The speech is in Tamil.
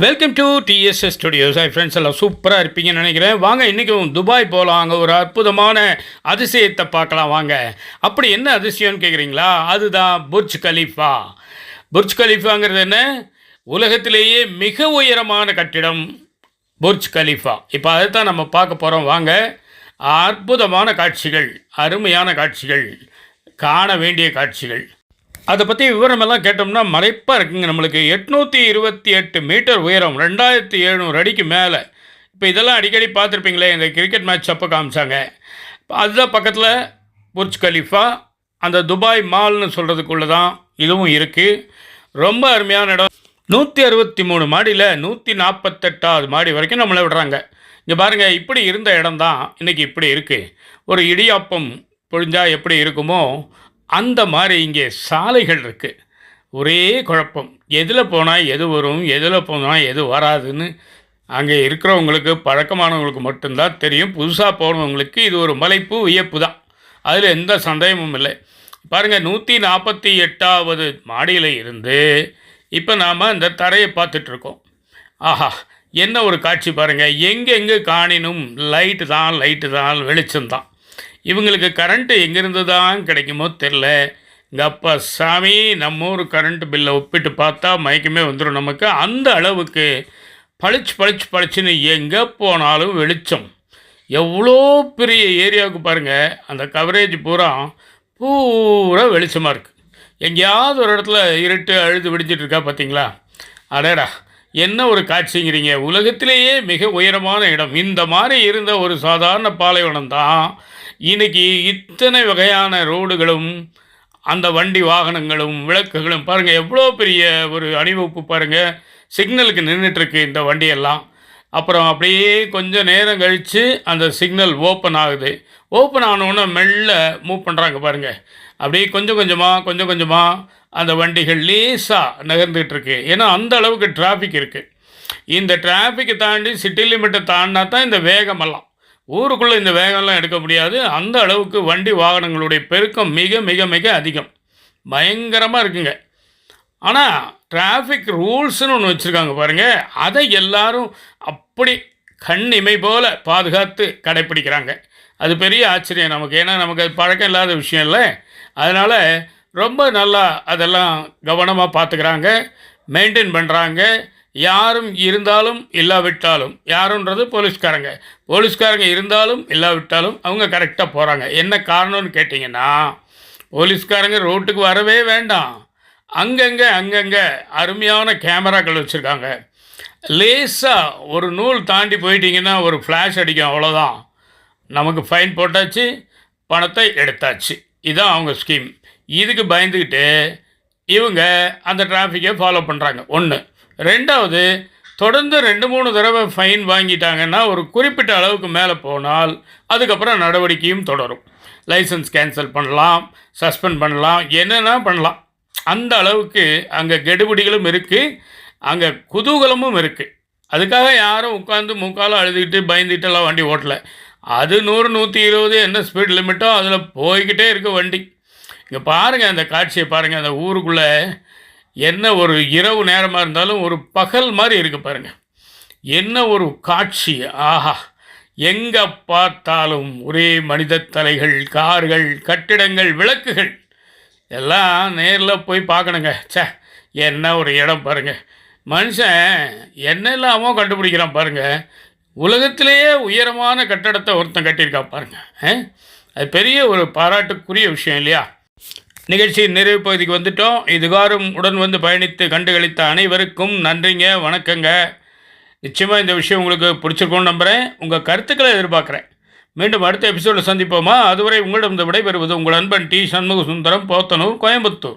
Welcome to TDS studios. Hi friends, எல்லாம் சூப்பராக இருப்பீங்கன்னு நினைக்கிறேன். வாங்க இன்றைக்கும் துபாய் போகலாம். அங்கே ஒரு அற்புதமான அதிசயத்தை பார்க்கலாம் வாங்க. அப்படி என்ன அதிசயம்னு கேட்குறீங்களா? அதுதான் புர்ஜ் கலீஃபா. புர்ஜ் கலீஃபாங்கிறது என்ன? உலகத்திலேயே மிக உயரமான கட்டிடம் புர்ஜ் கலீஃபா. இப்போ அதை தான் நம்ம பார்க்க போகிறோம் வாங்க. அற்புதமான காட்சிகள், அருமையான காட்சிகள், காண வேண்டிய காட்சிகள். அதை பற்றி விவரமெல்லாம் கேட்டோம்னா மறைப்பாக இருக்குங்க. நம்மளுக்கு 828 மீட்டர் உயரம், 2700 அடிக்கு மேலே. இப்போ இதெல்லாம் அடிக்கடி பார்த்துருப்பீங்களே, இந்த கிரிக்கெட் மேட்ச் அப்போ காமிச்சாங்க. அதுதான் பக்கத்தில் புர்ஜ் கலீஃபா. அந்த துபாய் மால்னு சொல்கிறதுக்குள்ளே தான் இதுவும் இருக்குது. ரொம்ப அருமையான இடம். 163 மாடியில் 148வது மாடி வரைக்கும் நம்மளை விடுறாங்க. இங்கே பாருங்கள், இப்படி இருந்த இடம் தான் இன்றைக்கி இப்படி இருக்குது. ஒரு இடியாப்பம் பொழிஞ்சால் எப்படி இருக்குமோ அந்த மாதிரி இங்கே சாலைகள் இருக்குது. ஒரே குழப்பம், எதில் போனால் எது வரும், எதில் போனால் எது வராதுன்னு அங்கே இருக்கிறவங்களுக்கு, பழக்கமானவங்களுக்கு மட்டும்தான் தெரியும். புதுசாக போனவங்களுக்கு இது ஒரு மலைப்பு, வியப்பு தான். அதில் எந்த சந்தேகமும் இல்லை. பாருங்கள், 148வது மாடியில் இருந்து இப்போ நாம் இந்த தரையை பார்த்துட்ருக்கோம். ஆஹா, என்ன ஒரு காட்சி பாருங்கள். எங்கெங்கே காணினும் லைட்டு தான், வெளிச்சம்தான். இவங்களுக்கு கரண்ட்டு எங்கேருந்து தான் கிடைக்குமோ தெரில. இங்கே அப்பா சாமி, நம்ம ஊர் கரண்ட் பில்லை ஒப்பிட்டு பார்த்தா மயக்கமே வந்துடும் நமக்கு. அந்த அளவுக்கு பளிச்சுன்னு எங்கே போனாலும் வெளிச்சம். எவ்வளோ பெரிய ஏரியாவுக்கு பாருங்கள், அந்த கவரேஜ் பூரா வெளிச்சமாக இருக்குது. எங்கேயாவது ஒரு இடத்துல இருட்டு அழுது விடிஞ்சிட்ருக்கா பார்த்தீங்களா? அடடா, என்ன ஒரு காட்சிங்கிறீங்க. உலகத்திலேயே மிக உயரமான இடம். இந்த மாதிரி இருந்த ஒரு சாதாரண பாலைவனம் தான் இன்றைக்கி இத்தனை வகையான ரோடுகளும், அந்த வண்டி வாகனங்களும், விளக்குகளும் பாருங்கள். எவ்வளோ பெரிய ஒரு அணிவகுப்பு பாருங்கள். சிக்னலுக்கு நின்றுட்டுருக்கு இந்த வண்டியெல்லாம். அப்புறம் அப்படியே கொஞ்சம் நேரம் கழித்து அந்த சிக்னல் ஓப்பன் ஆகுது. ஓப்பன் ஆனோன்னு மெல்ல மூவ் பண்ணுறாங்க பாருங்கள். அப்படியே கொஞ்சம் கொஞ்சமாக அந்த வண்டிகள் லேசாக நகர்ந்துகிட்ருக்கு. ஏன்னா அந்த அளவுக்கு டிராஃபிக் இருக்குது. இந்த டிராஃபிக்கை தாண்டி சிட்டி லிமிட்டை தாண்டினா தான் இந்த வேகமெல்லாம். ஊருக்குள்ளே இந்த வேகம்லாம் எடுக்க முடியாது. அந்த அளவுக்கு வண்டி வாகனங்களுடைய பெருக்கம் மிக மிக மிக அதிகம், பயங்கரமாக இருக்குங்க. ஆனால் டிராஃபிக் ரூல்ஸ்னு ஒன்று வச்சுருக்காங்க பாருங்கள். அதை எல்லாரும் அப்படி கண்ணிமை போல் பாதுகாத்து கடைப்பிடிக்கிறாங்க. அது பெரிய ஆச்சரியம் நமக்கு. ஏன்னா நமக்கு அது பழக்கம் இல்லாத விஷயம் இல்லை. அதனால் ரொம்ப நல்லா அதெல்லாம் கவனமாக பார்த்துக்கிறாங்க, மெயின்டைன் பண்ணுறாங்க. யாரும் இருந்தாலும் இல்லாவிட்டாலும், யாருன்றது போலீஸ்காரங்க இருந்தாலும் இல்லாவிட்டாலும் அவங்க கரெக்டாக போகிறாங்க. என்ன காரணம்னு கேட்டிங்கன்னா, போலீஸ்காரங்க ரோட்டுக்கு வரவே வேண்டாம். அங்கங்கே அருமையான கேமராக்கள் வச்சுருக்காங்க. லேசாக ஒரு நூல் தாண்டி போயிட்டிங்கன்னா ஒரு ஃப்ளாஷ் அடிக்கும், அவ்வளோதான். நமக்கு ஃபைன் போட்டாச்சு, பணத்தை எடுத்தாச்சு. இதுதான் அவங்க ஸ்கீம். இதுக்கு பயந்துக்கிட்டு இவங்க அந்த டிராஃபிக்கை ஃபாலோ பண்ணுறாங்க. ஒன்று. ரெண்டாவது, தொடர்ந்து 2-3 தடவை ஃபைன் வாங்கிட்டாங்கன்னா ஒரு குறிப்பிட்ட அளவுக்கு மேலே போனால் அதுக்கப்புறம் நடவடிக்கையும் தொடரும். லைசன்ஸ் கேன்சல் பண்ணலாம், சஸ்பெண்ட் பண்ணலாம், என்னென்னா பண்ணலாம். அந்த அளவுக்கு அங்கே கெடுபிடிகளும் இருக்குது, அங்கே குதூகலமும் இருக்குது. அதுக்காக யாரும் உட்காந்து முக்காலும் அழுதுகிட்டு பயந்துகிட்டெல்லாம் வண்டி ஓட்டலை. அது 100, 120 என்ன ஸ்பீட் லிமிட்டோ அதில் போய்கிட்டே இருக்குது வண்டி. இங்கே பாருங்கள், அந்த காட்சியை பாருங்கள். அந்த ஊருக்குள்ளே என்ன ஒரு இரவு நேரமாக இருந்தாலும் ஒரு பகல் மாதிரி இருக்குது பாருங்கள். என்ன ஒரு காட்சி! ஆஹா, எங்கே பார்த்தாலும் ஒரே மனித தலைகள், கார்கள், கட்டிடங்கள், விளக்குகள் எல்லாம் நேரில் போய் பார்க்கணுங்க. என்ன ஒரு இடம் பாருங்கள். மனுஷன் என்ன இல்லாமோ கண்டுபிடிக்கிறான் பாருங்கள். உலகத்திலேயே உயரமான கட்டடத்தை ஒருத்தன் கட்டியிருக்கான் பாருங்கள். அது பெரிய ஒரு பாராட்டுக்குரிய விஷயம் இல்லையா? நிகழ்ச்சியின் நிறைவு பகுதிக்கு வந்துட்டோம். இதுகாரும் உடன் வந்து பயணித்து கண்டுகளித்த அனைவருக்கும் நன்றிங்க, வணக்கங்க. நிச்சயமாக இந்த விஷயம் உங்களுக்கு பிடிச்சிருக்கோன்னு நம்புகிறேன். உங்கள் கருத்துக்களை எதிர்பார்க்குறேன். மீண்டும் அடுத்த எபிசோடில் சந்திப்போமா? அதுவரை உங்களிடம் விடைபெறுவது உங்கள் அன்பன் டி. சண்முக சுந்தரம், போத்தனூர், கோயம்புத்தூர்.